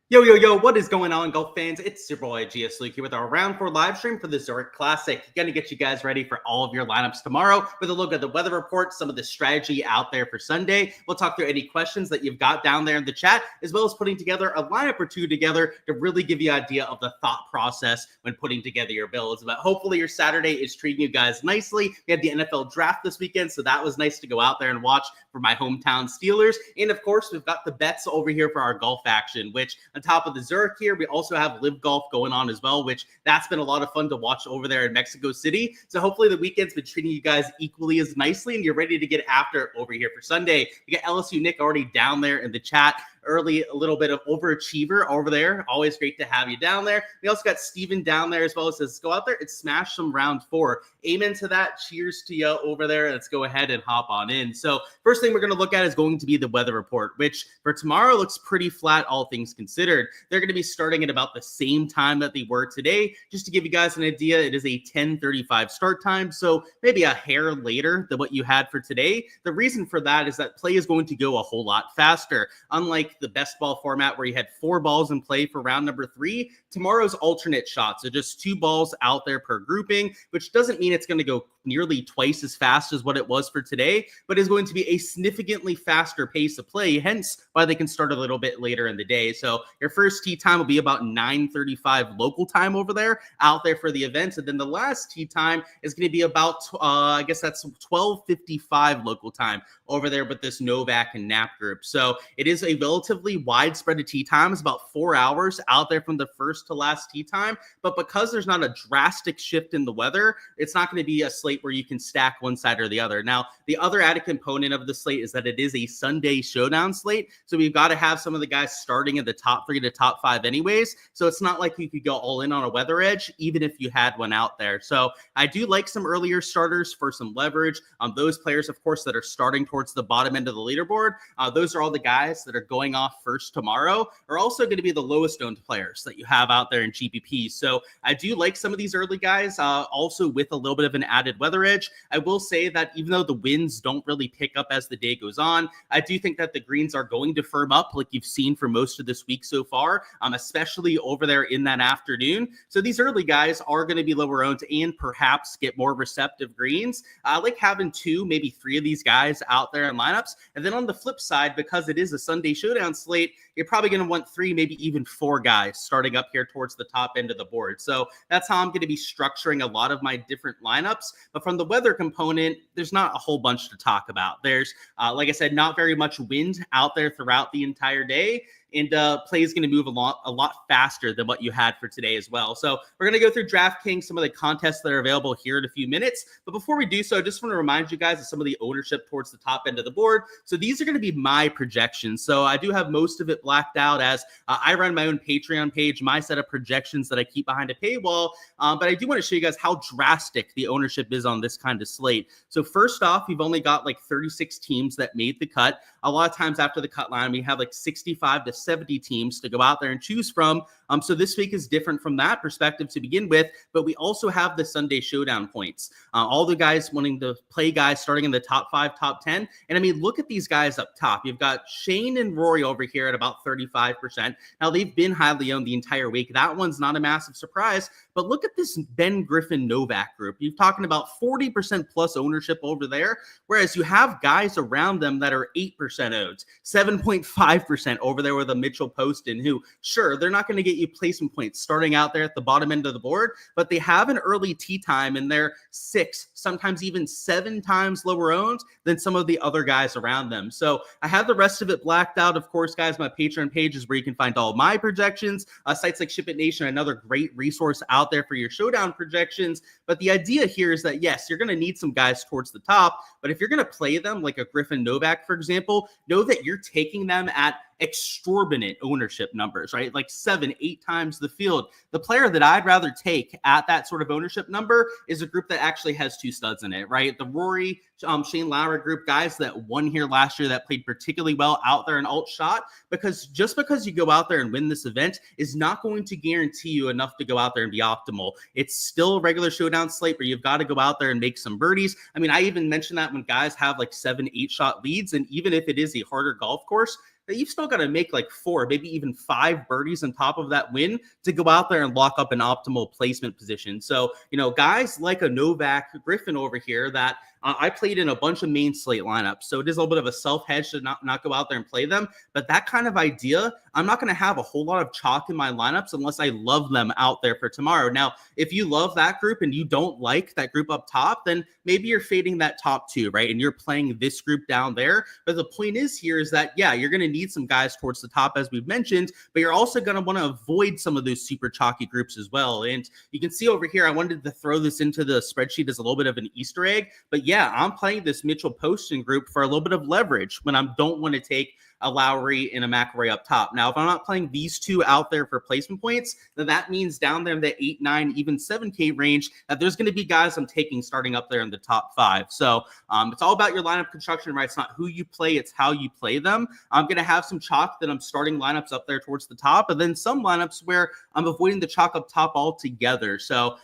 Yo, what is going on, golf fans? It's your boy, GS Luke here with our Round 4 live stream for the ZURICH CLASSIC. Gonna get you guys ready for all of your lineups tomorrow with a look at the weather report, some of the strategy out there for Sunday. We'll talk through any questions that you've got down there in the chat, as well as putting together a lineup or two together to really give you an idea of the thought process when putting together your builds. But hopefully your Saturday is treating you guys nicely. We had the NFL draft this weekend, so that was nice to go out there and watch for my hometown Steelers. And of course, we've got the bets over here for our golf action, which on top of the Zurich here, we also have Live Golf going on as well, which that's been a lot of fun to watch over there in Mexico City. So hopefully the weekend's been treating you guys equally as nicely and you're ready to get after it over here for Sunday. We got LSU Nick already down there in the chat. Early, a little bit of overachiever over there. Always great to have you down there. We also got Steven down there as well. It says, go out there and smash some round 4. Amen to that. Cheers to you over there. Let's go ahead and hop on in. So first thing we're going to look at is going to be the weather report, which for tomorrow looks pretty flat, all things considered. They're going to be starting at about the same time that they were today. Just to give you guys an idea, it is a 10:35 start time, so maybe a hair later than what you had for today. The reason for that is that play is going to go a whole lot faster. Unlike the best ball format where you had 4 balls in play for round number 3, tomorrow's alternate shots, so just 2 balls out there per grouping, which doesn't mean it's going to go nearly twice as fast as what it was for today, but is going to be a significantly faster pace of play, hence why they can start a little bit later in the day. So your first tee time will be about 9:35 local time over there, out there for the event, and then the last tee time is going to be about, I guess that's 12:55 local time over there with this Novak and Knapp group. So it is a relatively widespread of tee times, about 4 hours out there from the first to last tee time, but because there's not a drastic shift in the weather, it's not going to be a slate where you can stack one side or the other. Now, the other added component of the slate is that it is a Sunday showdown slate, so we've got to have some of the guys starting in the top 3 to top 5 anyways, so it's not like you could go all in on a weather edge, even if you had one out there. So I do like some earlier starters for some leverage. Those players, of course, that are starting towards the bottom end of the leaderboard, those are all the guys that are going off first tomorrow, are also going to be the lowest owned players that you have out there in GPP. So I do like some of these early guys, also with a little bit of an added weather edge. I will say that even though the winds don't really pick up as the day goes on, I do think that the greens are going to firm up like you've seen for most of this week so far, especially over there in that afternoon. So these early guys are going to be lower owned and perhaps get more receptive greens. I like having 2, maybe 3 of these guys out there in lineups. And then on the flip side, because it is a Sunday showdown slate, you're probably going to want 3, maybe even 4 guys starting up here towards the top end of the board. So that's how I'm going to be structuring a lot of my different lineups. But from the weather component, there's not a whole bunch to talk about. There's, like I said, not very much wind out there throughout the entire day. And play is going to move a lot faster than what you had for today as well. So we're going to go through DraftKings, some of the contests that are available here in a few minutes. But before we do so, I just want to remind you guys of some of the ownership towards the top end of the board. So these are going to be my projections. So I do have most of it blacked out as I run my own Patreon page, my set of projections that I keep behind a paywall. But I do want to show you guys how drastic the ownership is on this kind of slate. So first off, we've only got like 36 teams that made the cut. A lot of times after the cut line, we have like 65 to 70 teams to go out there and choose from. So this week is different from that perspective to begin with, but we also have the Sunday showdown points. All the guys wanting to play guys starting in the top 5, top 10. And I mean, look at these guys up top. You've got Shane and Rory over here at about 35%. Now they've been highly owned the entire week. That one's not a massive surprise, but look at this Ben Griffin Novak group. You're talking about 40% plus ownership over there, whereas you have guys around them that are 8% owned, 7.5% over there with a Mitchell Poston, who, sure, they're not going to get you placement points starting out there at the bottom end of the board, but they have an early tee time and they're 6, sometimes even 7 times lower owned than some of the other guys around them. So I have the rest of it blacked out. Of course, guys, my Patreon page is where you can find all my projections. Sites like SHIPIT Nation, another great resource out there for your showdown projections. But the idea here is that, yes, you're going to need some guys towards the top, but if you're going to play them like a Griffin Novak, for example, know that you're taking them at exorbitant ownership numbers, right? Like 7, 8 times the field. The player that I'd rather take at that sort of ownership number is a group that actually has 2 studs in it, right? The Rory, Shane Lowry group, guys that won here last year that played particularly well out there in alt shot, because just because you go out there and win this event is not going to guarantee you enough to go out there and be optimal. It's still a regular showdown slate where you've got to go out there and make some birdies. I mean, I even mentioned that when guys have like 7, 8 shot leads, and even if it is a harder golf course, that you've still got to make like 4, maybe even 5 birdies on top of that win to go out there and lock up an optimal placement position. So, guys like a Novak Griffin over here that I played in a bunch of main slate lineups, so it is a little bit of a self-hedge to not go out there and play them. But that kind of idea, I'm not going to have a whole lot of chalk in my lineups unless I love them out there for tomorrow. Now, if you love that group and you don't like that group up top, then maybe you're fading that top 2, right? And you're playing this group down there. But the point is that, yeah, you're going to need some guys towards the top, as we've mentioned, but you're also going to want to avoid some of those super chalky groups as well. And you can see over here, I wanted to throw this into the spreadsheet as a little bit of an Easter egg, but yeah, I'm playing this Mitchell Poston group for a little bit of leverage when I don't want to take a Lowry and a McIlroy up top. Now, if I'm not playing these 2 out there for placement points, then that means down there in the 8, 9, even 7K range, that there's going to be guys I'm taking starting up there in the top 5. So it's all about your lineup construction, right? It's not who you play, it's how you play them. I'm going to have some chalk that I'm starting lineups up there towards the top, and then some lineups where I'm avoiding the chalk up top altogether. So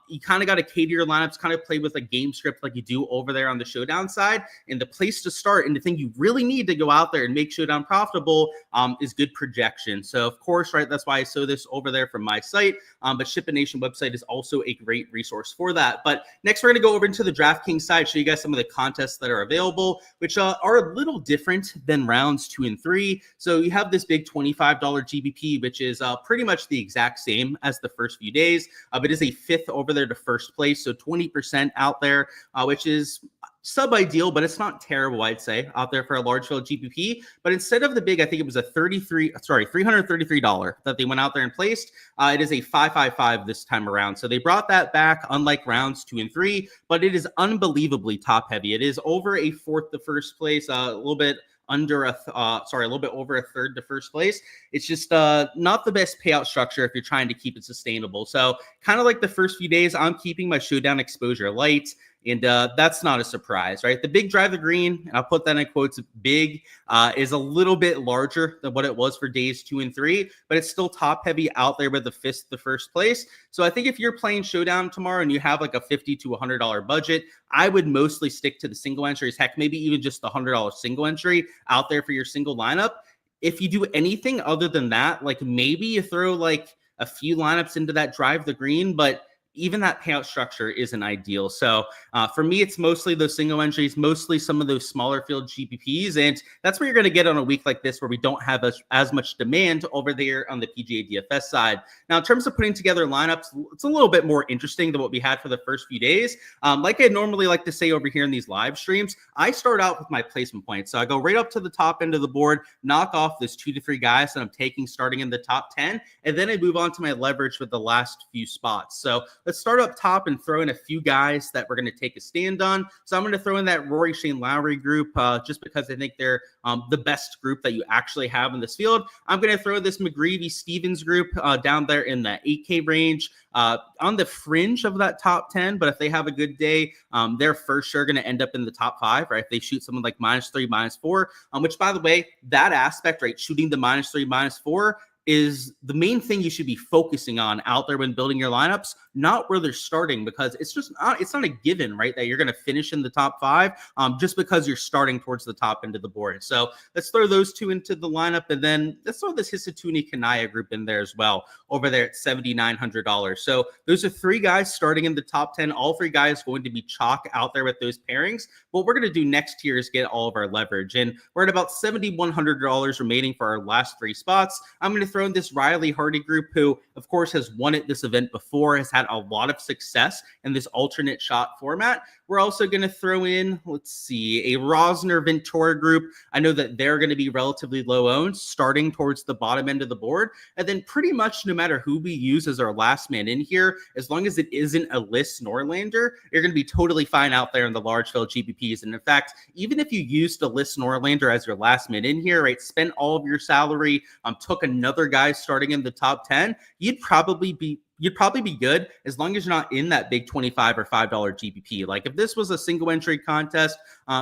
you kind of got to cater your lineups, kind of play with a game script like you do over there on the Showdown side. And the place to start, and the thing you really need to go out there and make Showdown profitable is good projection. So of course, right, that's why I show this over there from my site, but SHIPIT Nation website is also a great resource for that. But next we're going to go over into the DraftKings side, show you guys some of the contests that are available, which are a little different than rounds 2 and 3. So you have this big $25 GBP, which is pretty much the exact same as the first few days, but is a 5th over there to first place, so 20% out there, which is sub-ideal, but it's not terrible, I'd say, out there for a large field GPP. But instead of the big, I think it was a $333 that they went out there and placed. It is a 555 this time around. So they brought that back, unlike rounds 2 and 3, but it is unbelievably top heavy. It is over a 4th to first place, a little bit under a little bit over a 3rd to first place. It's just not the best payout structure if you're trying to keep it sustainable. So kind of like the first few days, I'm keeping my Showdown exposure light. And that's not a surprise, right? The big drive the green, and I'll put that in quotes, big, is a little bit larger than what it was for days 2 and 3, but it's still top heavy out there with the 5th to first place. So I think if you're playing Showdown tomorrow and you have like a $50 to $100 budget, I would mostly stick to the single entries, heck, maybe even just the $100 single entry out there for your single lineup. If you do anything other than that, like maybe you throw like a few lineups into that drive the green, but even that payout structure isn't ideal. So for me, it's mostly those single entries, mostly some of those smaller field GPPs. And that's what you're going to get on a week like this, where we don't have as much demand over there on the PGA DFS side. Now, in terms of putting together lineups, it's a little bit more interesting than what we had for the first few days. Like I normally like to say over here in these live streams, I start out with my placement points. So I go right up to the top end of the board, knock off those 2 to 3 guys that I'm taking starting in the top 10, and then I move on to my leverage with the last few spots. So let's start up top and throw in a few guys that we're going to take a stand on. So I'm going to throw in that Rory, Shane Lowry group just because I think they're the best group that you actually have in this field. I'm going to throw this McGreevy Stevens group down there in the 8K range, on the fringe of that top 10. But if they have a good day, they're for sure going to end up in the top 5, right? If they shoot someone like -3, -4, which, by the way, that aspect, right, shooting the -3, -4, is the main thing you should be focusing on out there when building your lineups, not where they're starting, because it's not a given, right, that you're going to finish in the top 5 just because you're starting towards the top end of the board. So let's throw those 2 into the lineup, and then let's throw this Hisatuni Kanaya group in there as well, over there at $7,900. So those are 3 guys starting in the top 10. All 3 guys going to be chalk out there with those pairings. What we're going to do next here is get all of our leverage, and we're at about $7,100 remaining for our last 3 spots. I'm going to throw in this Riley Hardy group, who of course has won at this event before, has had a lot of success in this alternate shot format. We're also going to throw in, let's see, a Rosner Ventura group. I know that they're going to be relatively low owned, starting towards the bottom end of the board. And then pretty much no matter who we use as our last man in here, as long as it isn't a Liss Norlander, you're going to be totally fine out there in the large field GPPs. And in fact, even if you used a Liss Norlander as your last man in here, right, spent all of your salary, took another guy starting in the top 10, you'd probably be you'd probably be good as long as you're not in that big $25 or $5 GPP. Like if this was a single entry contest,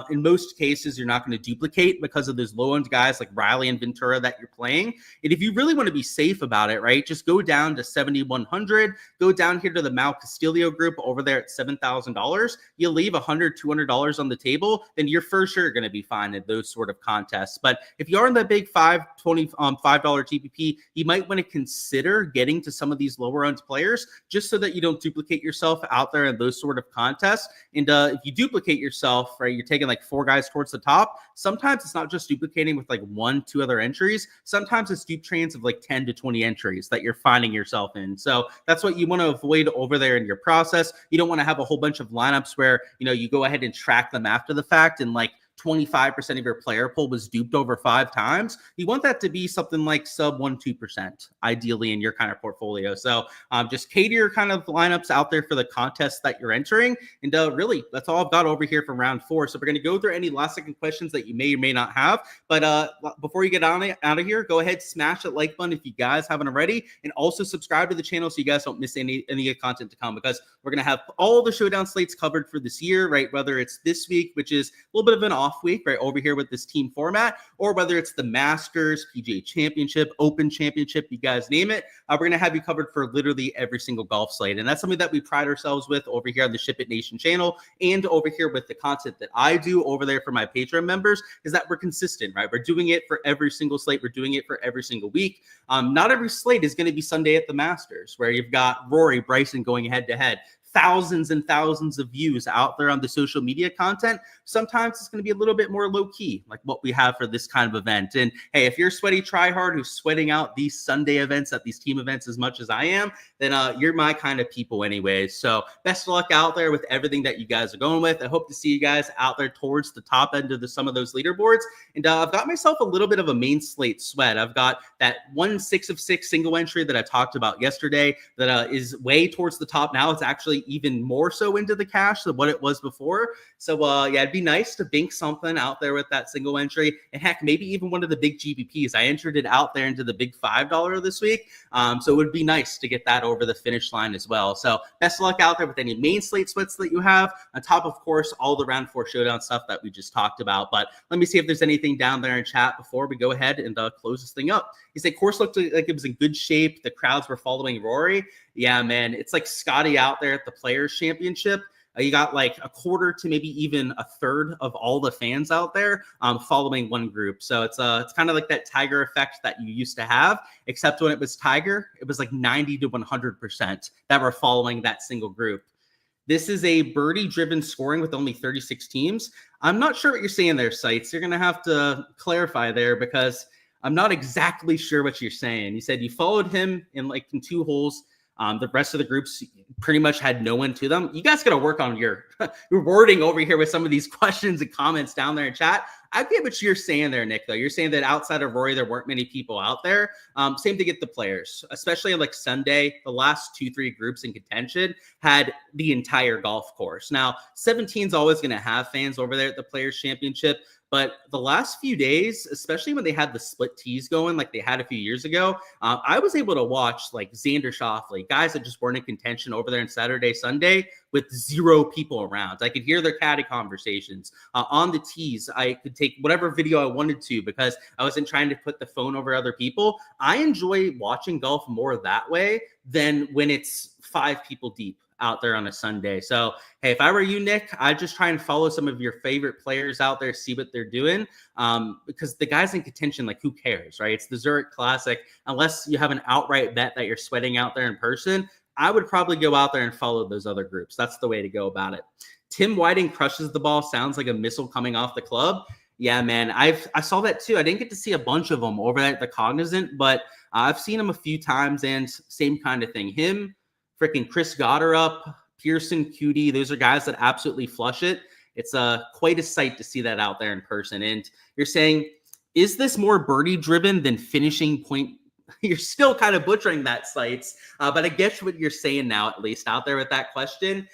in most cases, you're not going to duplicate because of those low-owned guys like Riley and Ventura that you're playing. And if you really want to be safe about it, right, just go down to 7,100, go down here to the Mal Castillo group over there at $7,000. You leave $100, $200 on the table, then you're for sure going to be fine in those sort of contests. But if you are in that big $5 GPP, you might want to consider getting to some of these lower-owned players just so that you don't duplicate yourself out there in those sort of contests. And if you duplicate yourself, right, you're taking like 4 guys towards the top. Sometimes it's not just duplicating with like 1, 2 other entries. Sometimes it's dupe trains of like 10 to 20 entries that you're finding yourself in. So that's what you want to avoid over there in your process. You don't want to have a whole bunch of lineups where, you know, you go ahead and track them after the fact and like 25% of your player pool was duped over 5 times. You want that to be something like sub 1-2%, ideally in your kind of portfolio. So just cater your kind of lineups out there for the contests that you're entering. And really, that's all I've got over here for round 4. So we're going to go through any last second questions that you may or may not have. But before you get out of here, go ahead, smash that like button if you guys haven't already, and also subscribe to the channel so you guys don't miss any content to come, because we're going to have all the showdown slates covered for this year, right? Whether it's this week, which is a little bit of an off week right over here with this team format, or whether it's the Masters, PGA Championship, Open Championship, you guys name it, we're going to have you covered for literally every single golf slate. And that's something that we pride ourselves with over here on the SHIPIT Nation channel, and over here with the content that I do over there for my Patreon members, is that we're consistent, right? We're doing it for every single slate. We're doing it for every single week. Not every slate is going to be Sunday at the Masters, where you've got Rory, Bryson going head to head. Thousands and thousands of views out there on the social media content. Sometimes it's going to be a little bit more low key, like what we have for this kind of event. And hey, if you're a sweaty tryhard who's sweating out these Sunday events at these team events as much as I am, then you're my kind of people anyways. So best of luck out there with everything that you guys are going with. I hope to see you guys out there towards the top end of some of those leaderboards. And I've got myself a little bit of a main slate sweat. I've got that 1 6 of 6 single entry that I talked about yesterday that is way towards the top now. It's actually even more so into the cash than what it was before. So yeah, it'd be nice to bink something out there with that single entry, and heck, maybe even one of the big GPPs. I entered it out there into the big $5 this week. So it would be nice to get that over the finish line as well. So best of luck out there with any main slate splits that you have, on top of course all the round 4 showdown stuff that we just talked about. But let me see if there's anything down there in chat before we go ahead and close this thing up. You say course looked like it was in good shape. The crowds were following Rory. Yeah, man, it's like Scotty out there at the Players Championship. You got like a quarter to maybe even a third of all the fans out there following one group. So it's kind of like that Tiger effect that you used to have, except when it was Tiger, it was like 90 to 100% that were following that single group. This is a birdie-driven scoring with only 36 teams. I'm not sure what you're saying there, Sites. You're going to have to clarify there, because I'm not exactly sure what you're saying. You said you followed him in 2 holes. The rest of the groups pretty much had no one to them. You guys got to work on your wording over here with some of these questions and comments down there in chat. I get what you're saying there, Nick, though. You're saying that outside of Rory, there weren't many people out there. Same thing with the players, especially like Sunday, the last 2-3 groups in contention had the entire golf course. Now, 17 is always going to have fans over there at the Players Championship. But the last few days, especially when they had the split tees going like they had a few years ago, I was able to watch like Xander Schauffele, guys that just weren't in contention over there on Saturday, Sunday with 0 people around. I could hear their caddy conversations on the tees. I could take whatever video I wanted to because I wasn't trying to put the phone over other people. I enjoy watching golf more that way than when it's 5 people deep out there on a Sunday. So, hey, if I were you, Nick, I'd just try and follow some of your favorite players out there, see what they're doing. Because the guys in contention, like, who cares, right? It's the Zurich Classic. Unless you have an outright bet that you're sweating out there in person, I would probably go out there and follow those other groups. That's the way to go about it. Tim Whiting crushes the ball. Sounds like a missile coming off the club. Yeah, man, I saw that too. I didn't get to see a bunch of them over at the Cognizant, but I've seen him a few times, and same kind of thing. Him, freaking Chris Gotterup, Pearson, Cutie, those are guys that absolutely flush it. It's quite a sight to see that out there in person. And you're saying, is this more birdie driven than finishing point? You're still kind of butchering that, Sites, but I guess what you're saying now, at least out there with that question.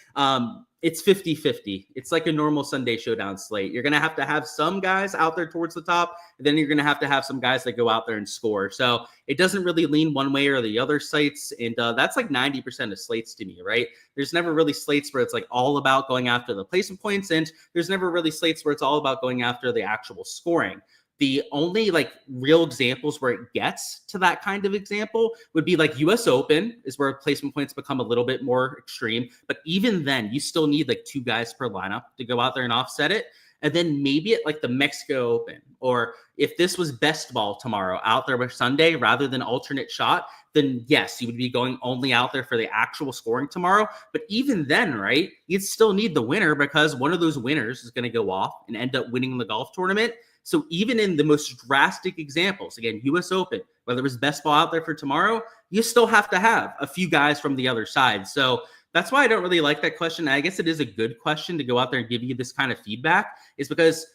It's 50-50. It's like a normal Sunday showdown slate. You're going to have some guys out there towards the top, and then you're going to have some guys that go out there and score. So it doesn't really lean one way or the other sites. And that's like 90% of slates to me, right? There's never really slates where it's like all about going after the placement points, and there's never really slates where it's all about going after the actual scoring. The only like real examples where it gets to that kind of example would be like US Open is where placement points become a little bit more extreme. But even then, you still need like 2 guys per lineup to go out there and offset it. And then maybe at like the Mexico Open, or if this was best ball tomorrow out there with Sunday rather than alternate shot, then yes, you would be going only out there for the actual scoring tomorrow. But even then, right, you'd still need the winner because one of those winners is going to go off and end up winning the golf tournament. So even in the most drastic examples, again, US Open, whether it was best ball out there for tomorrow, you still have to have a few guys from the other side. So that's why I don't really like that question. I guess it is a good question to go out there and give you this kind of feedback, is because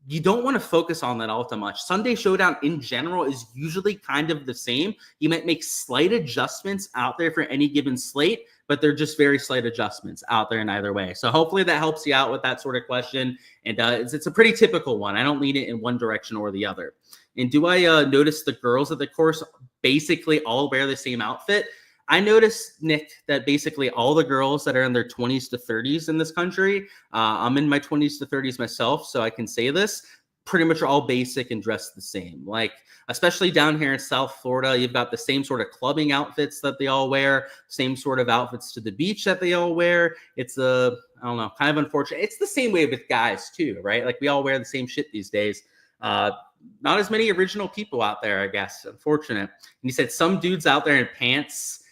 you don't want to focus on that all too much. Sunday Showdown in general is usually kind of the same. You might make slight adjustments out there for any given slate, but they're just very slight adjustments out there in either way. So hopefully that helps you out with that sort of question. And it's a pretty typical one. I don't lean it in one direction or the other. And do I notice the girls at the course basically all wear the same outfit? I noticed, Nick, that basically all the girls that are in their 20s to 30s in this country, I'm in my 20s to 30s myself, so I can say this, pretty much are all basic and dressed the same. Like, especially down here in South Florida, you've got the same sort of clubbing outfits that they all wear, same sort of outfits to the beach that they all wear. It's I don't know, kind of unfortunate. It's the same way with guys too, right? Like we all wear the same shit these days. Not as many original people out there, I guess. Unfortunate. And he said some dudes out there in pants.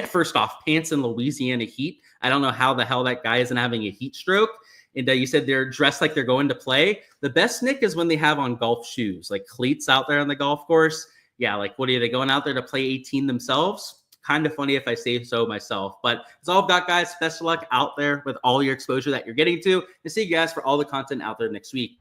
First off, pants in Louisiana heat. I don't know how the hell that guy isn't having a heat stroke. And you said they're dressed like they're going to play. The best, Nick, is when they have on golf shoes, like cleats out there on the golf course. Yeah, like what are they going out there to play 18 themselves? Kind of funny if I say so myself. But it's all I've got, guys. Best of luck out there with all your exposure that you're getting to. And see you guys for all the content out there next week.